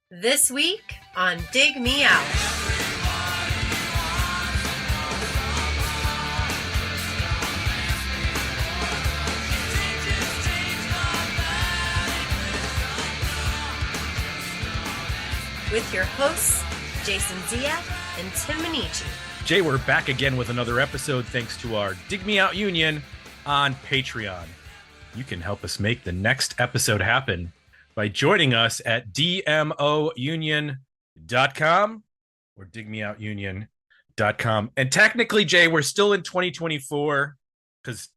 This week on Dig Me Out. With your hosts, Jason Zia and Tim Minichi. Jay, we're back again with another episode thanks to our Dig Me Out Union on Patreon. You can help us make the next episode happen by joining us at dmounion.com or digmeoutunion.com. And technically, Jay, we're still in 2024 because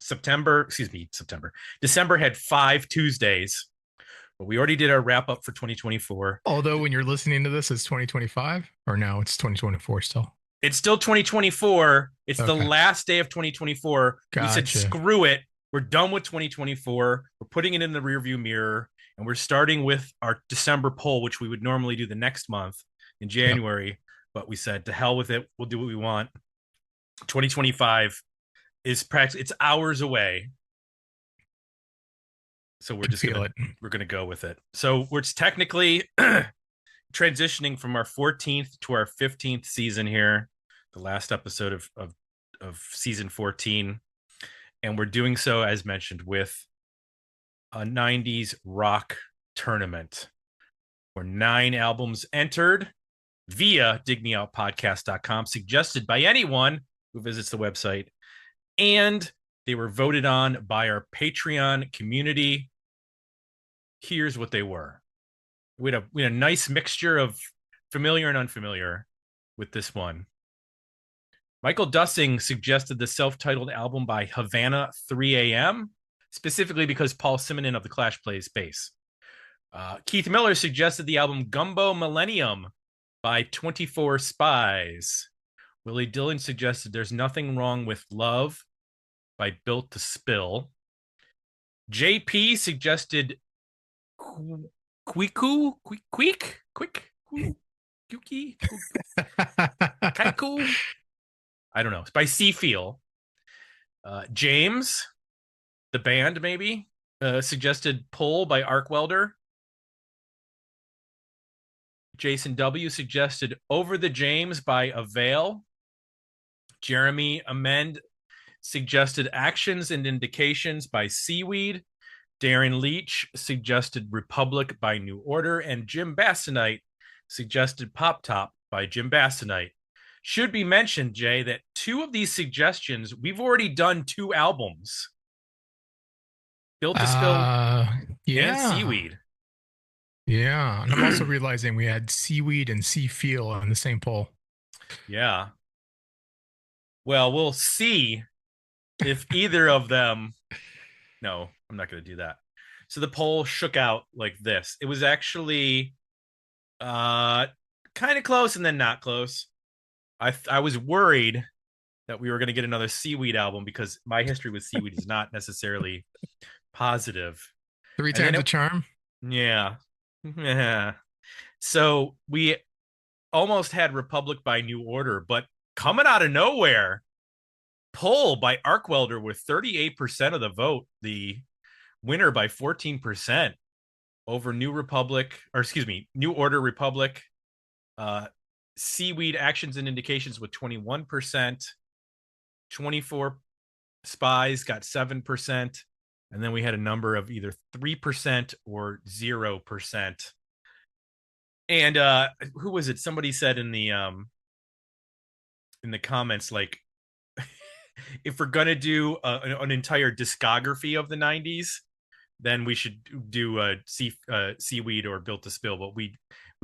December had 5 Tuesdays. But we already did our wrap up for 2024. Although when you're listening to this, it's 2025 or no, it's 2024 still. It's still 2024. It's the last day of 2024. Gotcha. We said, screw it. We're done with 2024. We're putting it in the rearview mirror. And we're starting with our December poll, which we would normally do the next month in January. Yep. But we said, to hell with it. We'll do what we want. 2025 is practically, it's hours away. So we're just going to go with it. So we're technically transitioning from our 14th to our 15th season here, the last episode of season 14. And we're doing so, as mentioned, with a 90s rock tournament where 9 albums entered via digmeoutpodcast.com, suggested by anyone who visits the website. And they were voted on by our Patreon community. Here's what they were. We had a nice mixture of familiar and unfamiliar with this one. Michael Dussing suggested the self-titled album by Havana 3 a.m., specifically because Paul Simonon of The Clash plays bass. Keith Miller suggested the album Gumbo Millennium by 24 Spies. Willie Dillon suggested There's Nothing Wrong with Love by Built to Spill. JP suggested Kaiku. I don't know. It's by Seafeel. James, the band maybe, suggested Pull by Arcwelder. Jason W. suggested Over the James by Avail. Jeremy Amend suggested Actions and Indications by Seaweed. Darren Leach suggested Republic by New Order. And Jim Bassonite suggested Pop Top by Jim Bassonite. Should be mentioned, Jay, that 2 of these suggestions, we've already done 2 albums. Built to Spill and Seaweed. Yeah. And I'm also realizing we had Seaweed and Seafeel on the same poll. Yeah. Well, we'll see if either of them... No, I'm not going to do that. So the poll shook out like this. It was actually kind of close and then not close. I was worried that we were going to get another Seaweed album because my history with Seaweed is not necessarily positive. 3 times the charm? Yeah. Yeah. So we almost had Republic by New Order, but coming out of nowhere, Pull by Arcwelder with 38% of the vote, the winner by 14% over New Order Republic. Seaweed Actions and Indications with 21%. 24 Spies got 7%. And then we had a number of either 3% or 0%. And who was it? Somebody said in the comments, like, if we're gonna do an entire discography of the 90s, then we should do Seaweed or Built to Spill. But we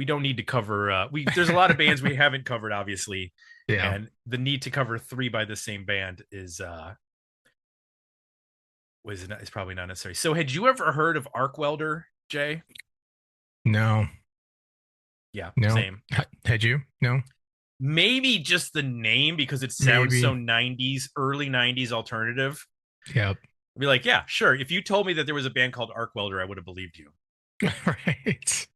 don't need to cover. There's a lot of bands we haven't covered, obviously. Yeah. And the need to cover 3 by the same band is probably not necessary. So, had you ever heard of Arcwelder, Jay? No. Yeah. No. Same. Had you? No. Maybe just the name because it sounds so 90s, early 90s alternative. Yep. I'd be like, yeah, sure. If you told me that there was a band called Arcwelder, I would have believed you. Right.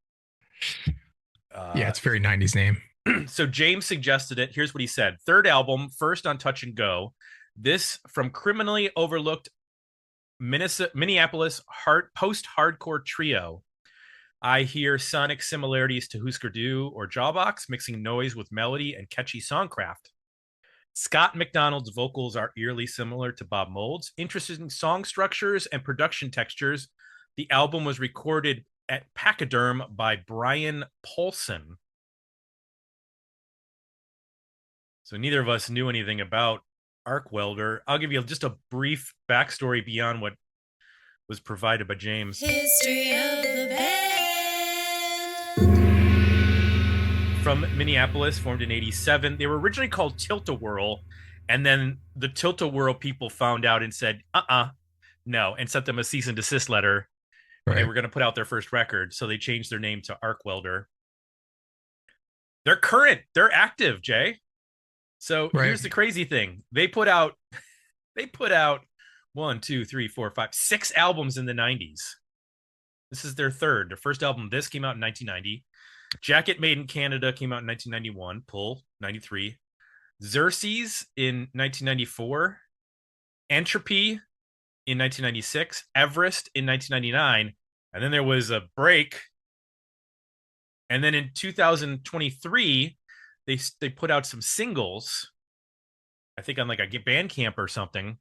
Yeah, it's a very 90s name. So James suggested it. Here's what he said. 3rd album, first on Touch and Go. This from criminally overlooked Minneapolis post-hardcore trio. I hear sonic similarities to Husker Du or Jawbox, mixing noise with melody and catchy songcraft. Scott McDonald's vocals are eerily similar to Bob Mould's. Interesting song structures and production textures. The album was recorded at Pachyderm by Brian Paulson. So neither of us knew anything about Arcwelder. I'll give you just a brief backstory beyond what was provided by James. History of the band. From Minneapolis, formed in 87. They were originally called Tilt-A-Whirl, and then the Tilt-A-Whirl people found out and said, no, and sent them a cease and desist letter when they were going to put out their first record. So they changed their name to Arcwelder. They're current. They're active, Jay. So here's the crazy thing. They put out 1, 2, 3, 4, 5, 6 albums in the 90s. This is their third. Their first album, This, came out in 1990. Jacket Made in Canada came out in 1991. Pull, 93. Xerxes in 1994. Entropy in 1996. Everest in 1999. And then there was a break. And then in 2023, they put out some singles, I think on like a Bandcamp or something.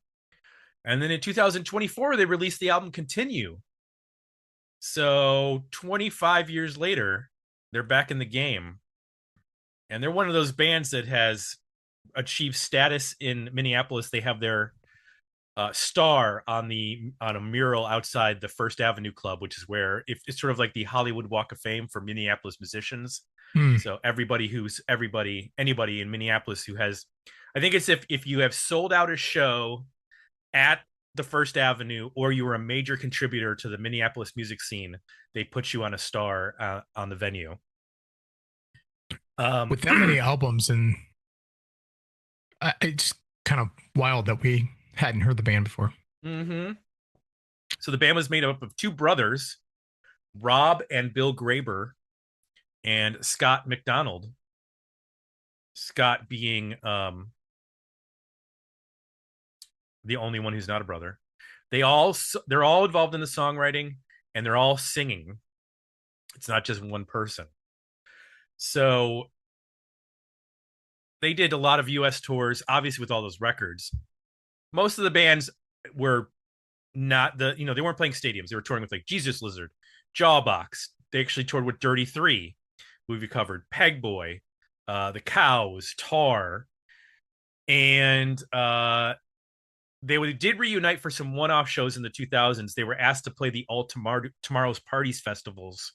And then in 2024, they released the album Continue. So 25 years later, they're back in the game. And they're one of those bands that has achieved status in Minneapolis. They have their star on a mural outside the First Avenue Club, which is where it's sort of like the Hollywood Walk of Fame for Minneapolis musicians. So anybody in Minneapolis who has, I think it's if you have sold out a show at the First Avenue or you were a major contributor to the Minneapolis music scene, they put you on a star on the venue. With that many albums, and it's kind of wild that we hadn't heard the band before. Mm-hmm. So the band was made up of 2 brothers, Rob and Bill Graber, and Scott McDonald. Scott being the only one who's not a brother. They're all involved in the songwriting, and they're all singing. It's not just one person. So they did a lot of US tours, obviously with all those records. Most of the bands were not they weren't playing stadiums. They were touring with like Jesus Lizard, Jawbox. They actually toured with Dirty 3, who we covered, Pegboy, The Cows, Tar. And they did reunite for some one-off shows in the 2000s. They were asked to play the All Tomorrow's Parties festivals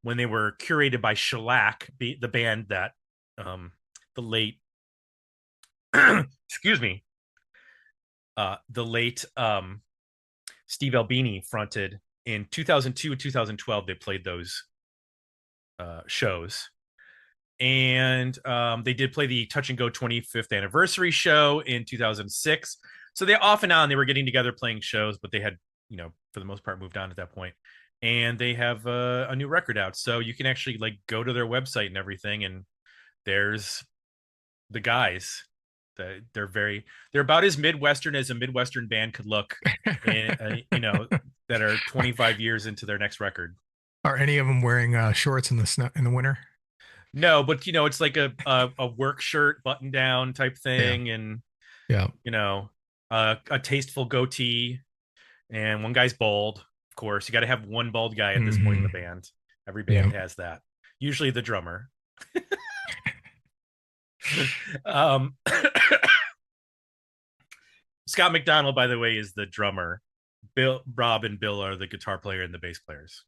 when they were curated by Shellac, the band that the late excuse me, the late Steve Albini fronted. In 2002 and 2012. They played those shows, and they did play the Touch and Go 25th anniversary show in 2006. So they off and on, they were getting together playing shows, but they had, for the most part, moved on at that point. And they have a new record out, so you can actually like go to their website and everything, and there's the guys. They're about as Midwestern as a Midwestern band could look, that are 25 years into their next record. Are any of them wearing shorts in the snow in the winter? No, but it's like a work shirt, button down type thing, and a tasteful goatee, and one guy's bald. Of course, you got to have one bald guy at this point in the band. Every band has that. Usually the drummer. Scott McDonald, by the way, is the drummer. Rob and Bill are the guitar player and the bass players.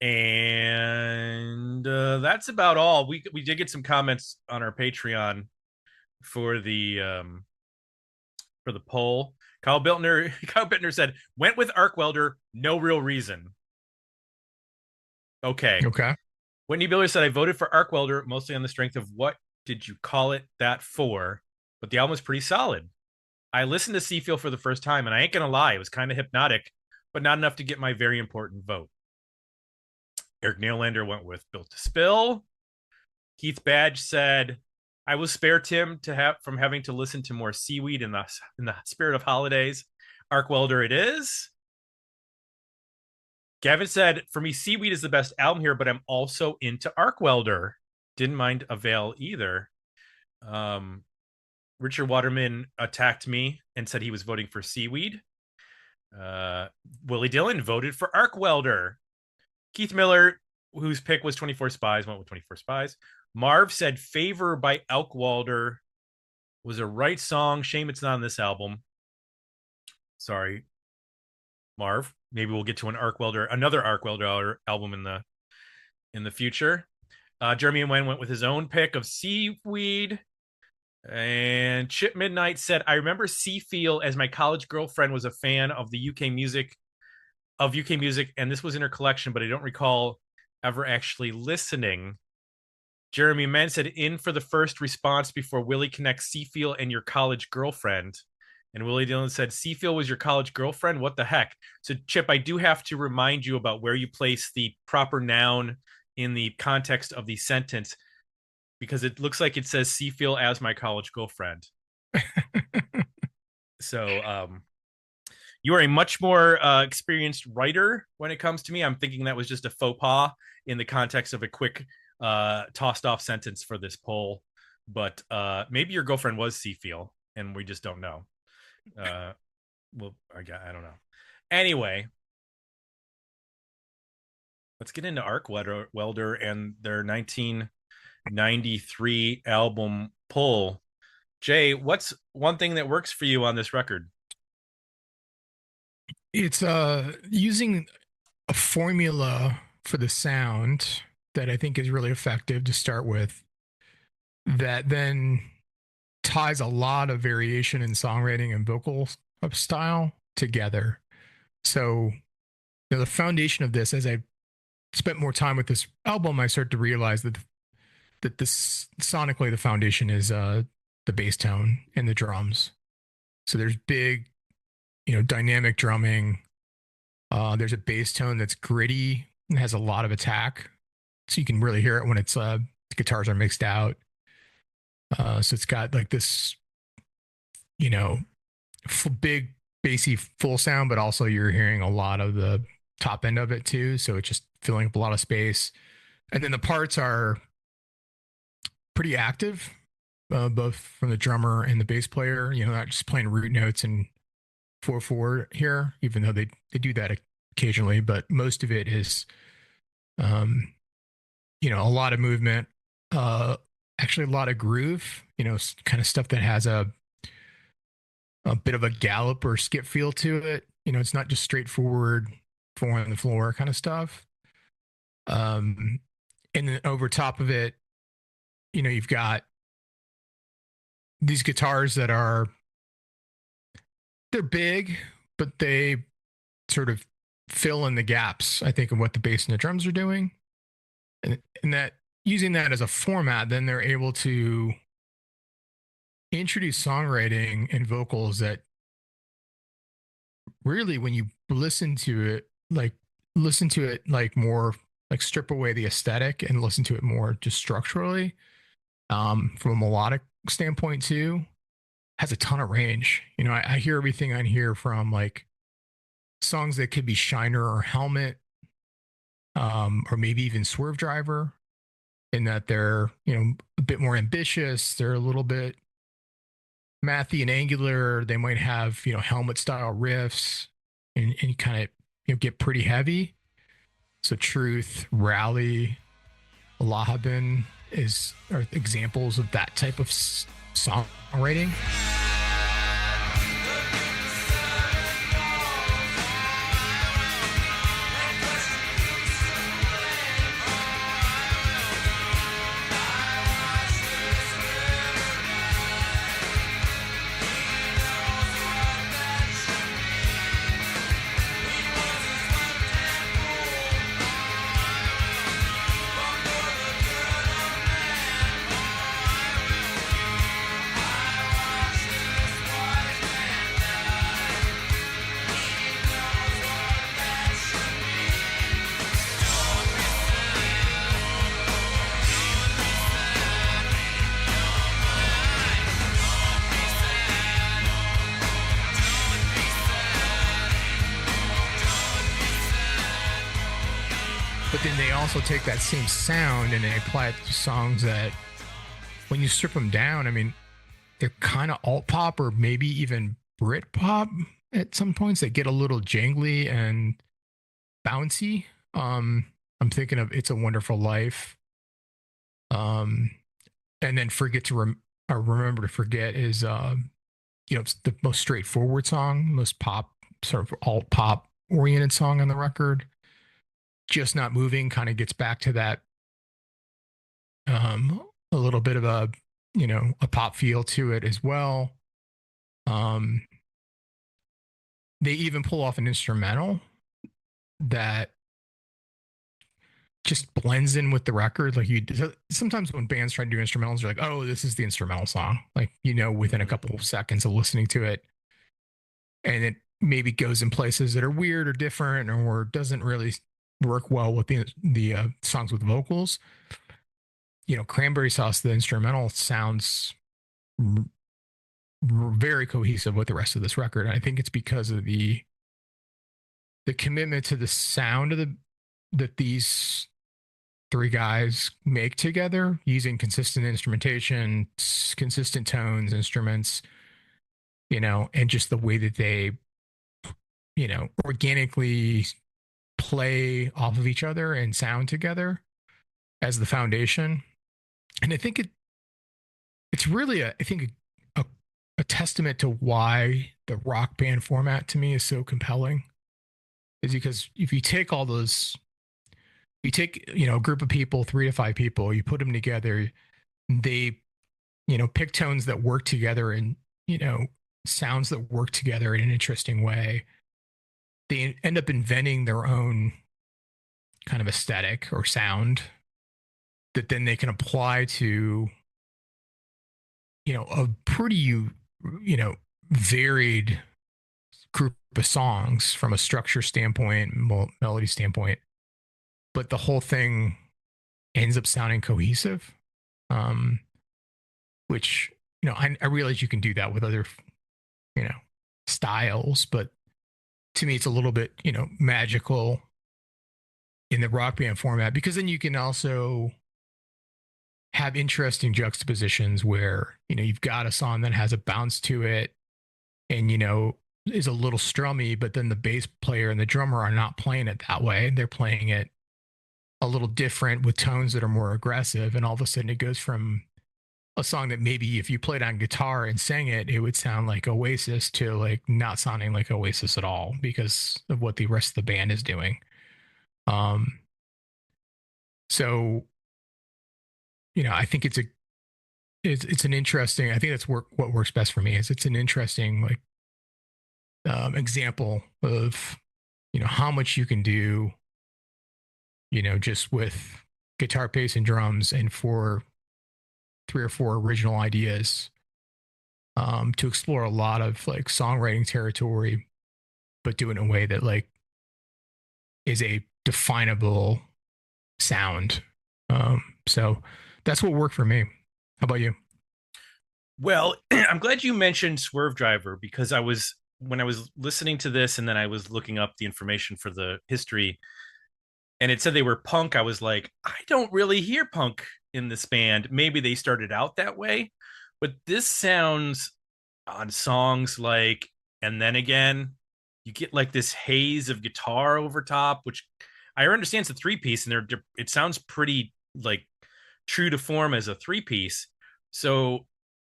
And that's about all. We did get some comments on our Patreon for the poll. Kyle Bittner said, went with Arcwelder, no real reason. Okay. Whitney Biller said, I voted for Arcwelder mostly on the strength of what did you call it that for? But the album was pretty solid. I listened to Seafield for the first time, and I ain't gonna lie, it was kind of hypnotic, but not enough to get my very important vote. Eric Nealander went with Built to Spill. Keith Badge said, I will spare Tim from having to listen to more Seaweed in the spirit of holidays. Arcwelder it is. Gavin said, for me, Seaweed is the best album here, but I'm also into Arcwelder. Didn't mind Avail either. Richard Waterman attacked me and said he was voting for Seaweed. Willie Dillon voted for Arcwelder. Keith Miller, whose pick was 24 Spies, went with 24 Spies. Marv said Favor by Arcwelder was a right song. Shame it's not on this album. Sorry, Marv. Maybe we'll get to another Arcwelder album in the future. Jeremy and Wen went with his own pick of Seaweed. And Chip Midnight said, I remember Sea Feel as my college girlfriend was a fan of the UK music, and this was in her collection, but I don't recall ever actually listening. Jeremy Mann said, in for the first response before Willie connects Sea Feel and your college girlfriend. And Willie Dillon said, Sea Feel was your college girlfriend? What the heck? So, Chip, I do have to remind you about where you place the proper noun in the context of the sentence, because it looks like it says Sea Feel as my college girlfriend. So you are a much more experienced writer when it comes to me. I'm thinking that was just a faux pas in the context of a quick tossed off sentence for this poll. But maybe your girlfriend was Sea Feel and we just don't know. Well, I don't know. Anyway, let's get into Arcwelder and their 1993 album Pull. Jay, what's one thing that works for you on this record? It's using a formula for the sound that I think is really effective to start with, that then ties a lot of variation in songwriting and vocal style together. So, the foundation of this, as I spent more time with this album, I started to realize that this sonically, the foundation is the bass tone and the drums. So there's big, dynamic drumming. There's a bass tone that's gritty and has a lot of attack, so you can really hear it when it's the guitars are mixed out. So it's got like this, big bassy full sound, but also you're hearing a lot of the top end of it too. So it's just filling up a lot of space. And then the parts are pretty active, both from the drummer and the bass player, not just playing root notes and 4/4 here, even though they do that occasionally, but most of it is, a lot of movement, actually a lot of groove, kind of stuff that has a bit of a gallop or skip feel to it. It's not just straightforward 4 on the floor kind of stuff. And then over top of it, you've got these guitars that they're big, but they sort of fill in the gaps, I think, of what the bass and the drums are doing. And that using that as a format, then they're able to introduce songwriting and vocals that really, when you listen to it more, like strip away the aesthetic and listen to it more just structurally, from a melodic standpoint too, has a ton of range. I hear everything on here, from like songs that could be Shiner or Helmet, or maybe even Swervedriver, in that they're, a bit more ambitious. They're a little bit mathy and angular. They might have, Helmet style riffs and kind of, get pretty heavy. So Truth, Rally, Lahabim are examples of that type of songwriting. they also take that same sound and they apply it to songs that, when you strip them down, I mean, they're kind of alt pop or maybe even Brit pop at some points. They get a little jangly and bouncy. I'm thinking of "It's a Wonderful Life." And then "Remember to Forget" is it's the most straightforward song, most pop, sort of alt pop oriented song on the record. "Just Not Moving" kind of gets back to that a little bit of a pop feel to it as well. They even pull off an instrumental that just blends in with the record. Like, sometimes when bands try to do instrumentals, you're like, oh, this is the instrumental song. Like, within a couple of seconds of listening to it, and it maybe goes in places that are weird or different, or doesn't really work well with the songs with vocals. Cranberry Sauce, the instrumental, sounds very cohesive with the rest of this record. And I think it's because of the commitment to the sound of that these three guys make together, using consistent instrumentation, consistent tones, instruments, and just the way that they, organically play off of each other and sound together as the foundation. And I think it's really a testament to why the rock band format to me is so compelling, is because if you take all those, you take, a group of people, 3 to 5 people, you put them together, they, pick tones that work together and, sounds that work together in an interesting way. They end up inventing their own kind of aesthetic or sound that then they can apply to, a pretty, varied group of songs from a structure standpoint, melody standpoint, but the whole thing ends up sounding cohesive. Which, I realize you can do that with other, styles, but to me, it's a little bit, magical in the rock band format, because then you can also have interesting juxtapositions where, you've got a song that has a bounce to it and, is a little strummy, but then the bass player and the drummer are not playing it that way. They're playing it a little different with tones that are more aggressive. And all of a sudden it goes from a song that maybe if you played on guitar and sang it, it would sound like Oasis, to like not sounding like Oasis at all because of what the rest of the band is doing. So, I think it's an interesting, I think that's what works best for me, is it's an interesting, like, example of, how much you can do, just with guitar, bass, and drums, and for 3 or 4 original ideas, to explore a lot of like songwriting territory, but do it in a way that like is a definable sound. So that's what worked for me. How about you? Well, I'm glad you mentioned Swervedriver, because when I was listening to this and then I was looking up the information for the history, and it said they were punk, I was like, I don't really hear punk in this band. Maybe they started out that way, but this sounds on songs like "And Then Again," you get like this haze of guitar over top, which I understand it's a 3-piece, and it sounds pretty like true to form as a 3-piece. So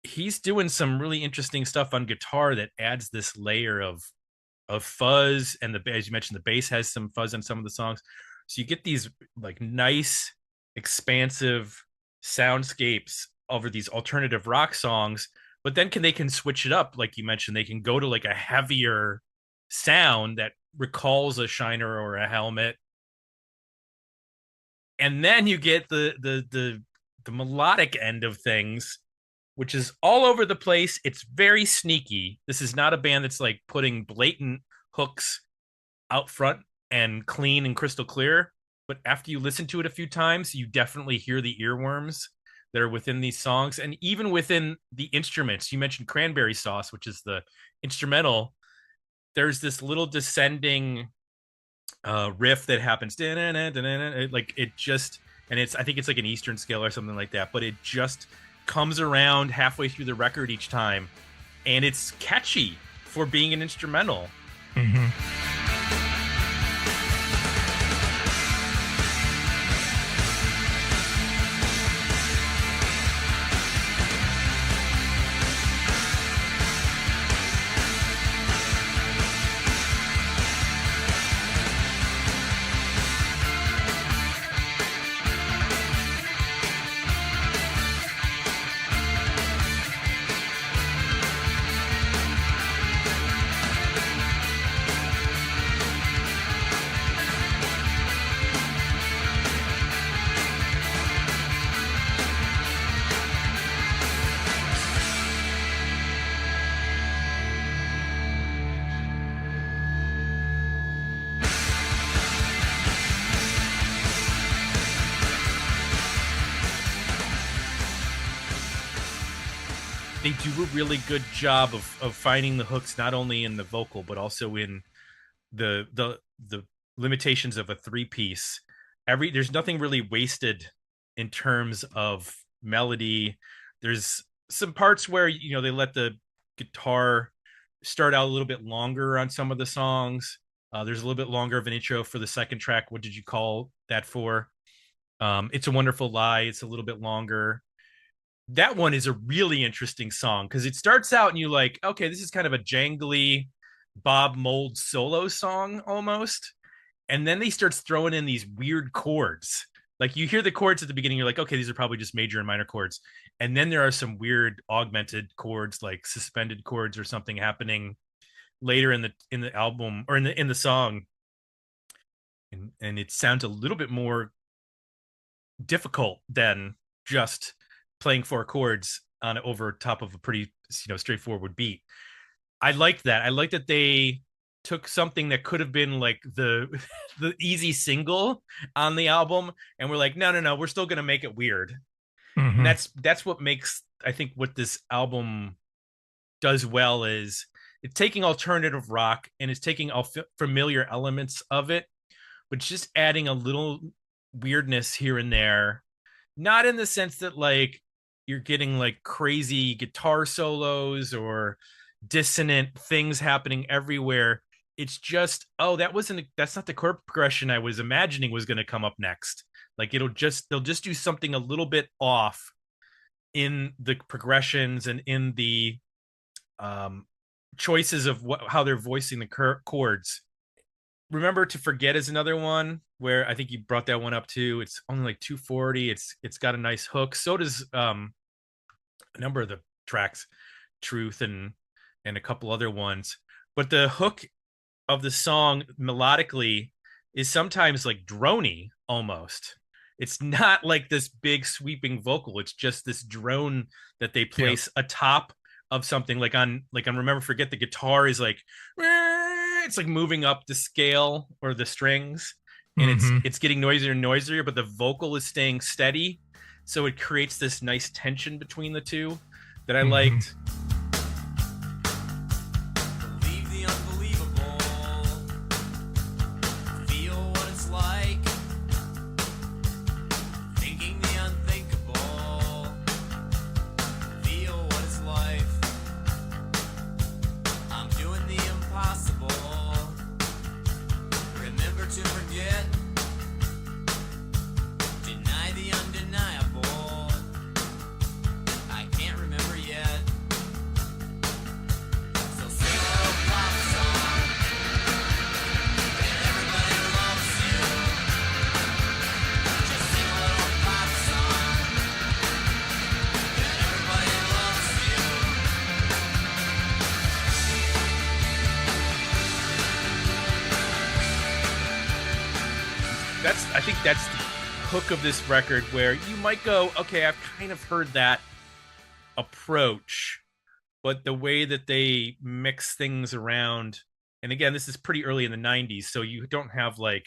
he's doing some really interesting stuff on guitar that adds this layer of fuzz, and as you mentioned, the bass has some fuzz on some of the songs. So you get these like nice, expansive soundscapes over these alternative rock songs, but then they can switch it up, like you mentioned. They can go to like a heavier sound that recalls a Shiner or a Helmet, and then you get the melodic end of things, which is all over the place. It's very sneaky. This is not a band that's like putting blatant hooks out front and clean and crystal clear, but after you listen to it a few times, you definitely hear the earworms that are within these songs. And even within the instruments, you mentioned Cranberry Sauce, which is the instrumental. There's this little descending riff that happens, like it just, and I think it's like an Eastern scale or something like that, but it just comes around halfway through the record each time, and it's catchy for being an instrumental. Mm-hmm. They do a really good job of finding the hooks, not only in the vocal but also in the limitations of a 3-piece. There's nothing really wasted in terms of melody. There's some parts where they let the guitar start out a little bit longer on some of the songs. There's a little bit longer of an intro for the second track. What did you call that for? It's a Wonderful Lie. It's a little bit longer. That one is a really interesting song because it starts out and you're like, okay, this is kind of a jangly Bob Mould solo song almost. And then they starts throwing in these weird chords. Like you hear the chords at the beginning, you're like, okay, these are probably just major and minor chords. And then there are some weird augmented chords, like suspended chords or something happening later in the album or in the song. And it sounds a little bit more difficult than just playing 4 chords on over top of a pretty straightforward beat. I liked that. I liked that they took something that could have been like the easy single on the album and we're like, no, we're still gonna make it weird. Mm-hmm. And that's what makes, I think, what this album does well is it's taking alternative rock and it's taking all familiar elements of it, but just adding a little weirdness here and there. Not in the sense that like you're getting like crazy guitar solos or dissonant things happening everywhere. It's just, that's not the chord progression I was imagining was going to come up next. Like they'll just do something a little bit off in the progressions and in the choices of how they're voicing the chords. Remember to Forget is another one where I think you brought that one up too. It's only like 240. It's got a nice hook. So does a number of the tracks, Truth and a couple other ones. But the hook of the song melodically is sometimes like drony almost. It's not like this big sweeping vocal. It's just this drone that they place atop of something like on Remember Forget, the guitar is like it's like moving up the scale or the strings and it's getting noisier and noisier, but the vocal is staying steady. So it creates this nice tension between the two that I liked. Believe the unbelievable. Feel what it's like. Thinking the unthinkable. Feel what it's life. I'm doing the impossible. Remember to forget. Deny the undeniable. I can't remember yet. So sing a little pop song. And everybody loves you. Just sing a little pop song. And everybody loves you. I think that's the hook of this record where you might go, okay, I've kind of heard that approach, but the way that they mix things around, and again, this is pretty early in the 90s, so you don't have like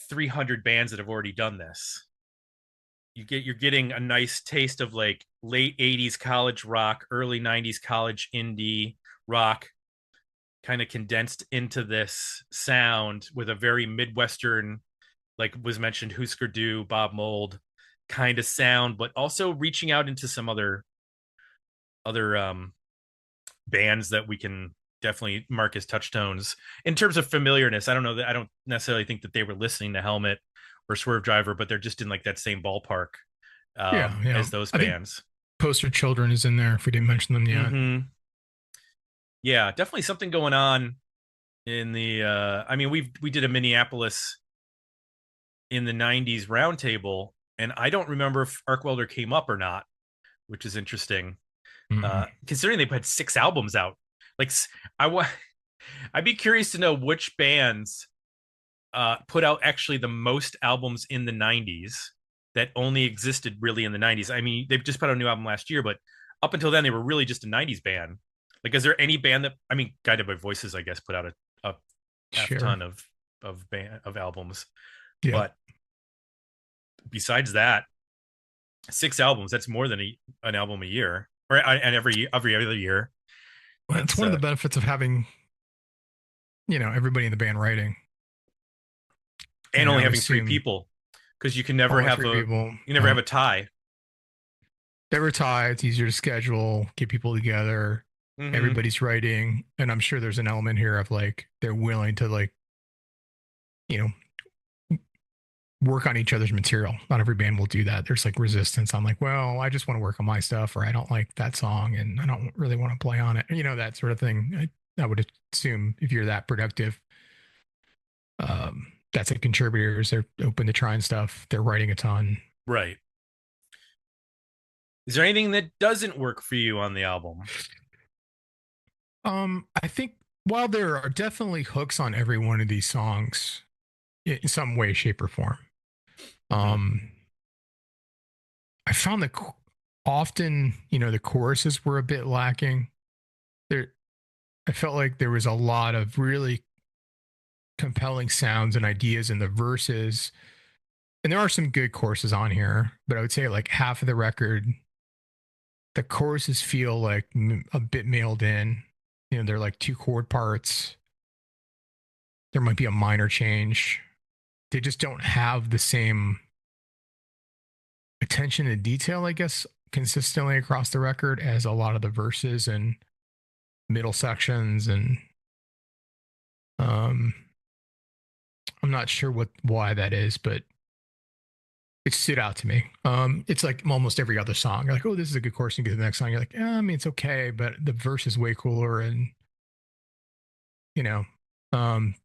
300 bands that have already done this. You're getting a nice taste of like late 80s college rock, early 90s college indie rock kind of condensed into this sound with a very Midwestern, like was mentioned, Husker Du, Bob Mould kind of sound, but also reaching out into some other bands that we can definitely mark as touchstones in terms of familiarness. I don't know that I don't necessarily think that they were listening to Helmet or Swervedriver, but they're just in like that same ballpark Yeah, yeah. as those I think bands. Poster Children is in there if we didn't mention them yet. Mm-hmm. Yeah, definitely something going on in the I mean we did a Minneapolis in the 90s roundtable, and I don't remember if Arcwelder came up or not, which is interesting. Mm-mm. Considering they've had 6 albums out. Like I'd be curious to know which bands put out actually the most albums in the 90s that only existed really in the 90s. I mean, they've just put out a new album last year, but up until then they were really just a 90s band. Like, is there any band that, I mean, Guided by Voices, I guess, put out a half Sure. ton of albums. Yeah. But besides that, 6 albums, that's more than an album a year, or and every other year. Well, it's one of the benefits of having, everybody in the band writing. And only I would having 3 assume people, because you can never only have 3 people. you never have a tie. Never tie. It's easier to schedule, get people together. Mhm. Everybody's writing, and I'm sure there's an element here of like they're willing to work on each other's material. Not every band will do that. There's like resistance on like, well, I just want to work on my stuff, or I don't like that song and I don't really want to play on it. That sort of thing. I would assume if you're that productive, that's a contributors. They're open to trying stuff. They're writing a ton. Right. Is there anything that doesn't work for you on the album? I think while there are definitely hooks on every one of these songs in some way, shape, or form, I found that often, the choruses were a bit lacking. I felt like there was a lot of really compelling sounds and ideas in the verses. And there are some good choruses on here, but I would say like half of the record, the choruses feel like a bit mailed in. They're like 2 chord parts. There might be a minor change. They just don't have the same attention to detail, I guess, consistently across the record as a lot of the verses and middle sections. And I'm not sure why that is, but it stood out to me. It's like almost every other song. You're like, oh, this is a good chorus. And you get to the next song. You're like, I mean, it's okay, but the verse is way cooler. And,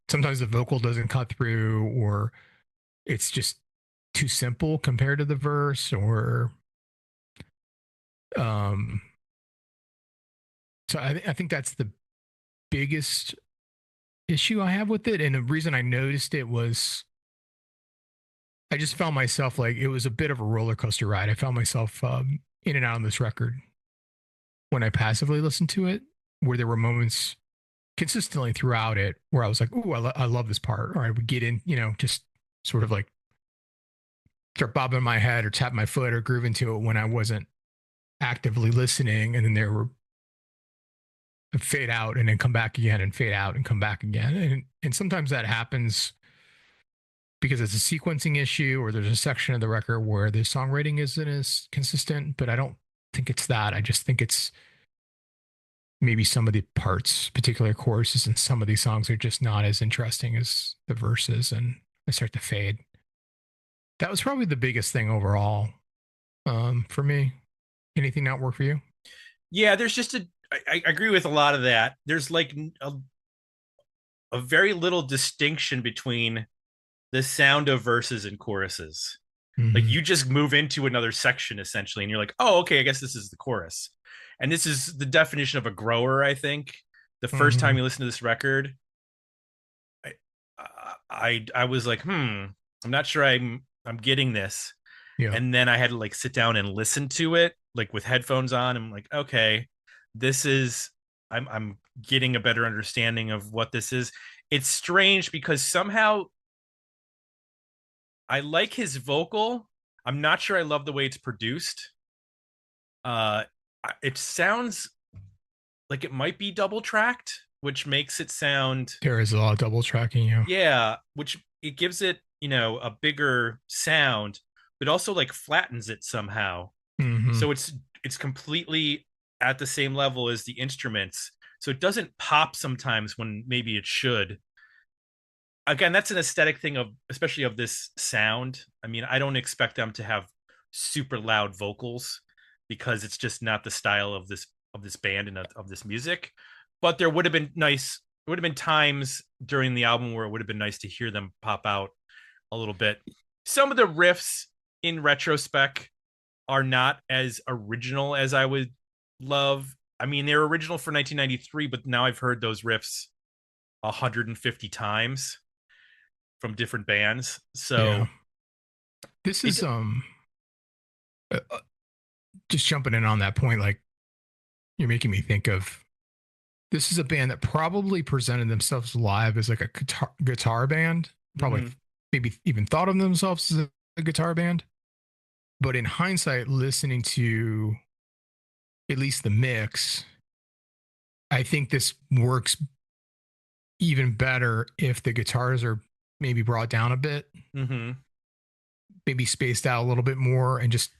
sometimes the vocal doesn't cut through, or it's just too simple compared to the verse, or, so I think that's the biggest issue I have with it. And the reason I noticed it was I just found myself like it was a bit of a roller coaster ride. I found myself in and out on this record when I passively listened to it, where there were moments consistently throughout it where I was like, "Ooh, I love this part," or I would get in, just sort of like start bobbing my head or tap my foot or groove into it when I wasn't actively listening, and then there were fade out and then come back again and fade out and come back again, and sometimes that happens because it's a sequencing issue, or there's a section of the record where the songwriting isn't as consistent, but I don't think it's that. I just think it's maybe some of the parts, particular choruses in some of these songs, are just not as interesting as the verses, and they start to fade. That was probably the biggest thing overall for me. Anything not work for you? Yeah, there's just I agree with a lot of that. There's like a very little distinction between the sound of verses and choruses. Mm-hmm. Like you just move into another section essentially, and you're like, oh, okay, I guess this is the chorus. And this is the definition of a grower, I think. The first time you listen to this record, I was like, I'm not sure I'm getting this. Yeah. And then I had to like sit down and listen to it, like with headphones on. I'm like, okay, this is I'm getting a better understanding of what this is. It's strange because somehow I like his vocal. I'm not sure I love the way it's produced. It sounds like it might be double tracked, which makes it sound, There is a lot of double tracking. Yeah. yeah, which it gives it, a bigger sound, but also like flattens it somehow. Mhm. So it's completely at the same level as the instruments. So it doesn't pop sometimes when maybe it should. Again, that's an aesthetic thing of, especially of this sound. I mean, I don't expect them to have super loud vocals because it's just not the style of this band and of this music. But there would have been nice. There would have been times during the album where it would have been nice to hear them pop out a little bit. Some of the riffs in retrospect are not as original as I would love. I mean, they're original for 1993, but now I've heard those riffs 150 times from different bands. So Yeah. This is just jumping in on that point, like you're making me think of, this is a band that probably presented themselves live as like a guitar band, probably maybe even thought of themselves as a guitar band. But in hindsight, listening to at least the mix, I think this works even better if the guitars are maybe brought down a bit, maybe spaced out a little bit more, and just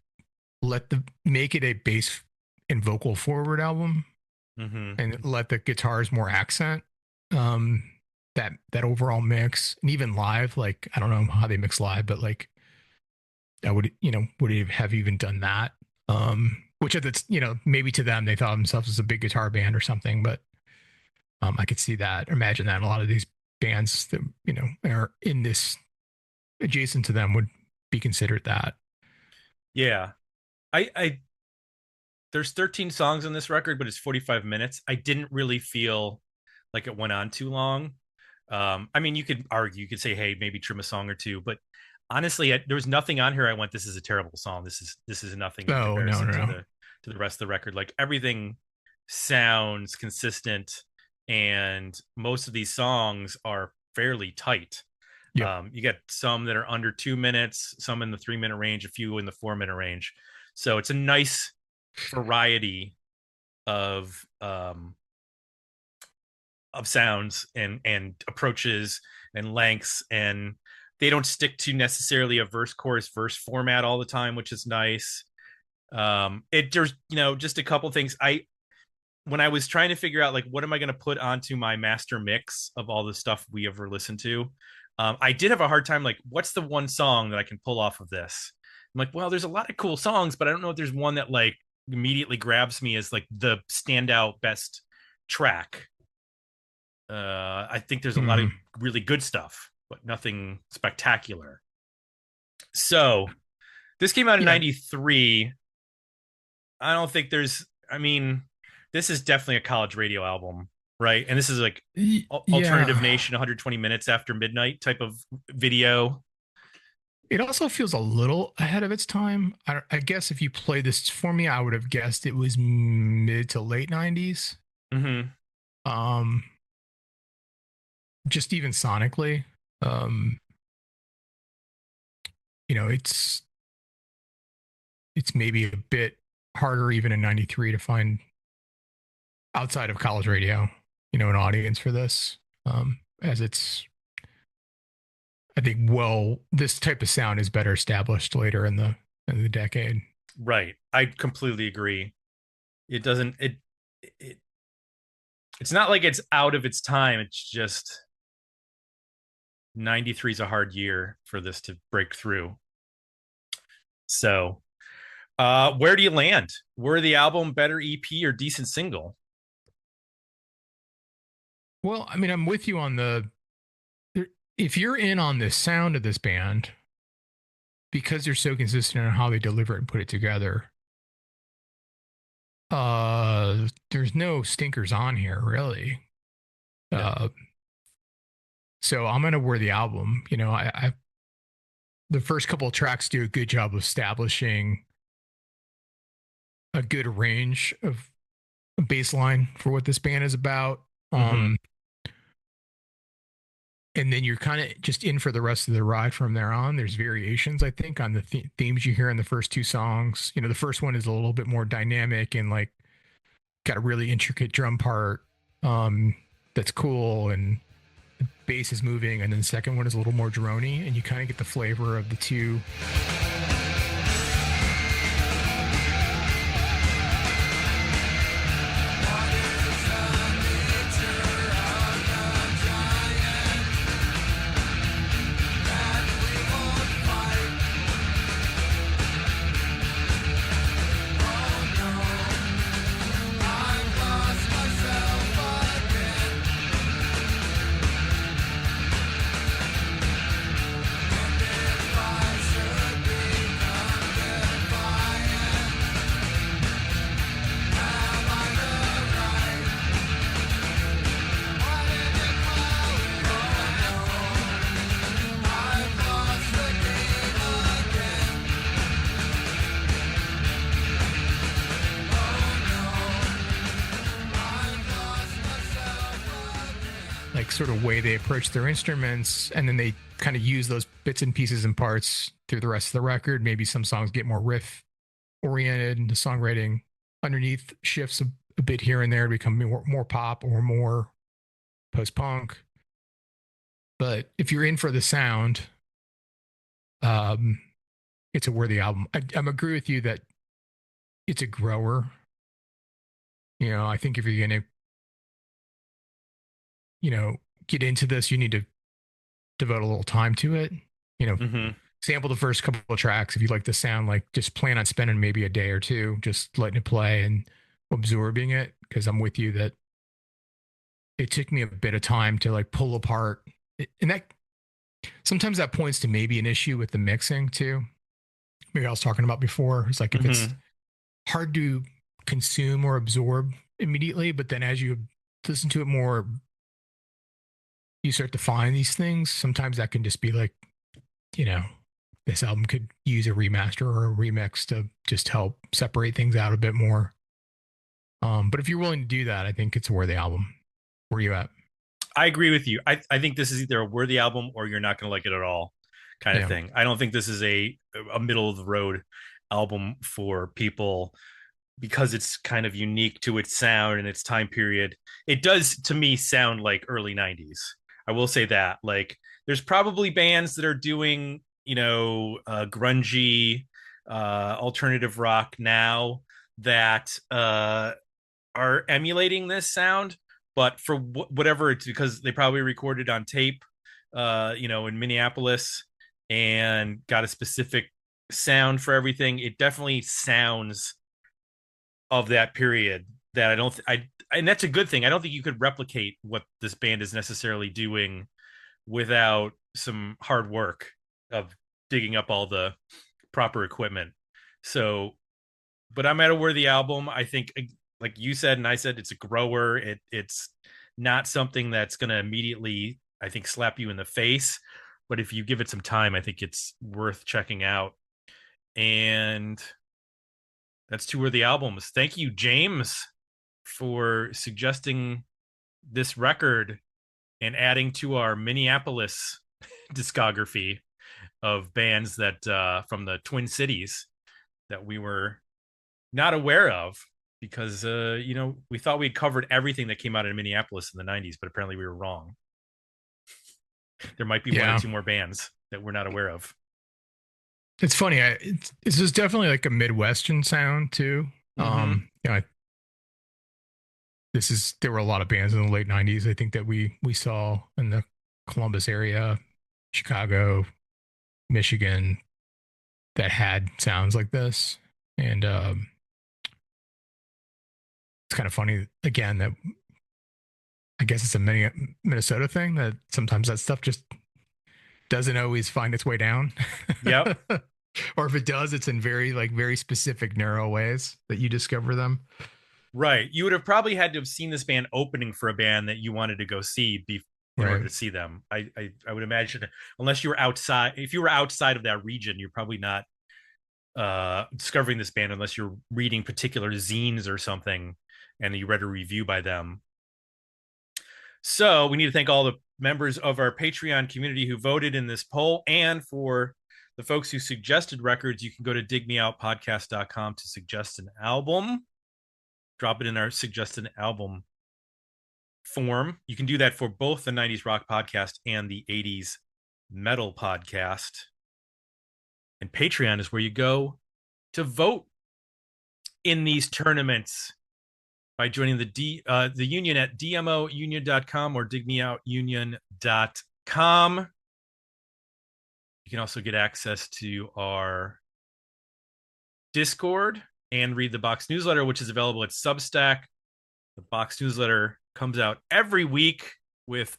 make it a bass and vocal forward album, and let the guitars more accent that overall mix. And even live, like I don't know how they mix live, but like I would have even done that. Which at the maybe to them they thought of themselves as a big guitar band or something, but I could see that, imagine that a lot of these bands that are in this adjacent to them would be considered that. Yeah, I there's 13 songs on this record, but it's 45 minutes. I didn't really feel like it went on too long. I mean, you could argue, you could say, hey, maybe trim a song or two, but honestly, there was nothing on here I went, this is a terrible song. This is nothing in comparison to the rest of the record. Like everything sounds consistent, and most of these songs are fairly tight. Yep. You get some that are under 2 minutes, some in the 3-minute range, a few in the 4-minute range. So it's a nice variety of sounds and approaches and lengths, and they don't stick to necessarily a verse chorus verse format all the time, which is nice. There's just a couple things. When I was trying to figure out like what am I going to put onto my master mix of all the stuff we ever listened to, I did have a hard time, like what's the one song that I can pull off of this. I'm like, well, there's a lot of cool songs, but I don't know if there's one that like immediately grabs me as like the standout best track. I think there's a lot of really good stuff, but nothing spectacular. So this came out in 93. I don't think this is definitely a college radio album, right? And this is like Alternative Nation 120 minutes after midnight type of video. It also feels a little ahead of its time. I guess if you play this for me, I would have guessed it was mid to late 90s. Just even sonically, it's maybe a bit harder even in 93 to find outside of college radio, an audience for this, as it's, I think, this type of sound is better established later in the decade. Right. I completely agree. It doesn't, it's not like it's out of its time. It's just 93 is a hard year for this to break through. So, where do you land? Were the album better EP or decent single? Well, I mean, I'm with you on if you're in on the sound of this band, because they're so consistent on how they deliver it and put it together, there's no stinkers on here, really. No. So I'm going to wear the album. The first couple of tracks do a good job of establishing a good range of baseline for what this band is about. And then you're kind of just in for the rest of the ride from there on. There's variations, I think, on the themes you hear in the first two songs. The first one is a little bit more dynamic and like got a really intricate drum part. The that's cool and the bass is moving, and then the second one is a little more droney, and you kind of get the flavor of the two. Like sort of way they approach their instruments, and then they kind of use those bits and pieces and parts through the rest of the record. Maybe some songs get more riff oriented, and the songwriting underneath shifts a bit here and there to become more pop or more post punk. But if you're in for the sound, it's a worthy album. I agree with you that it's a grower. You know, I think if you're gonna get into this, you need to devote a little time to it. Sample the first couple of tracks. If you like the sound, like just plan on spending maybe a day or two just letting it play and absorbing it. Because I'm with you that it took me a bit of time to like pull apart, and that sometimes that points to maybe an issue with the mixing too. Maybe I was talking about before. It's like if it's hard to consume or absorb immediately, but then as you listen to it more, you start to find these things. Sometimes that can just be like, this album could use a remaster or a remix to just help separate things out a bit more. But if you're willing to do that, I think it's a worthy album. Where are you at? I agree with you. I think this is either a worthy album or you're not going to like it at all kind of thing. I don't think this is a middle of the road album for people because it's kind of unique to its sound and its time period. It does, to me, sound like early 90s. I will say that. Like, there's probably bands that are doing, grungy, alternative rock now that are emulating this sound. But for whatever, it's because they probably recorded on tape, in Minneapolis and got a specific sound for everything. It definitely sounds of that period that and that's a good thing. I don't think you could replicate what this band is necessarily doing without some hard work of digging up all the proper equipment. So, but I'm at a worthy album. I think, like you said and I said, it's a grower. It's not something that's going to immediately, I think, slap you in the face. But if you give it some time, I think it's worth checking out. And that's two worthy albums. Thank you, James, for suggesting this record and adding to our Minneapolis discography of bands that from the Twin Cities that we were not aware of because, we thought we'd covered everything that came out in Minneapolis in the 90s, but apparently we were wrong. There might be one or two more bands that we're not aware of. It's funny. This is definitely like a Midwestern sound too. There were a lot of bands in the late 90s, I think, that we saw in the Columbus area, Chicago, Michigan, that had sounds like this. And it's kind of funny, again, that I guess it's a Minnesota thing that sometimes that stuff just doesn't always find its way down. Yep. Or if it does, it's in very specific, narrow ways that you discover them. Right. You would have probably had to have seen this band opening for a band that you wanted to go see in order to see them. I would imagine, unless you were outside, if you were outside of that region, you're probably not discovering this band unless you're reading particular zines or something and you read a review by them. So we need to thank all the members of our Patreon community who voted in this poll, and for the folks who suggested records. You can go to digmeoutpodcast.com to suggest an album. Drop it in our suggested album form. You can do that for both the 90s rock podcast and the 80s metal podcast. And Patreon is where you go to vote in these tournaments by joining the union at dmounion.com or digmeoutunion.com. You can also get access to our Discord and read the box newsletter, which is available at Substack. The box newsletter comes out every week with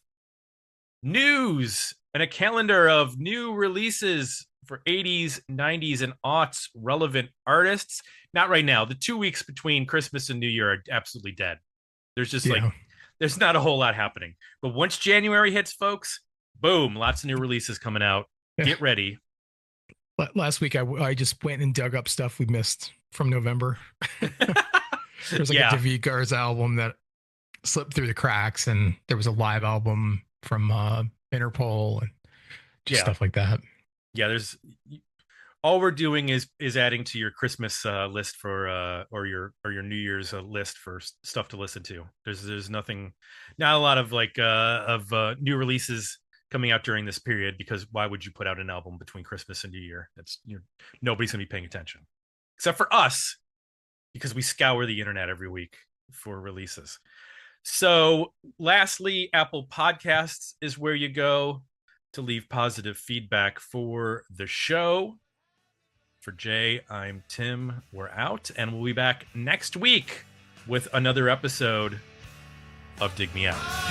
news and a calendar of new releases for 80s, 90s, and aughts relevant artists. Not right now. The 2 weeks between Christmas and New Year are absolutely dead. There's just there's not a whole lot happening. But once January hits, folks, boom, lots of new releases coming out. Get ready. Last week, I just went and dug up stuff we missed from November. There's like a David Garza album that slipped through the cracks, and there was a live album from Interpol and just stuff like that. Yeah, there's all we're doing is adding to your Christmas list for or your New Year's list for stuff to listen to. There's nothing, not a lot of new releases coming out during this period, because why would you put out an album between Christmas and New Year? Nobody's gonna be paying attention, except for us, because we scour the internet every week for releases. So lastly, Apple Podcasts is where you go to leave positive feedback for the show. For Jay, I'm Tim. We're out, and we'll be back next week with another episode of Dig Me Out.